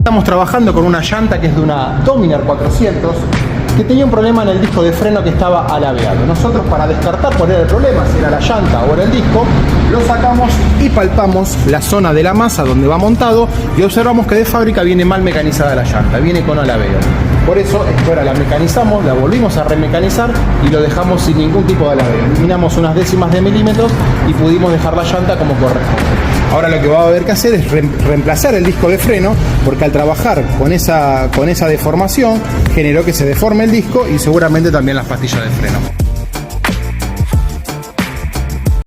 Estamos trabajando con una llanta que es de una Dominar 400 que tenía un problema en el disco de freno que estaba alabeado. Nosotros, para descartar cuál era el problema, si era la llanta o era el disco, lo sacamos y palpamos la zona de la masa donde va montado y observamos que de fábrica viene mal mecanizada la llanta, viene con alabeo. Por eso, ahora la mecanizamos, la volvimos a remecanizar y lo dejamos sin ningún tipo de alabeo. Eliminamos unas décimas de milímetros y pudimos dejar la llanta como corresponde. Ahora lo que va a haber que hacer es reemplazar el disco de freno, porque al trabajar con esa deformación generó que se deforme el disco y seguramente también las pastillas de freno.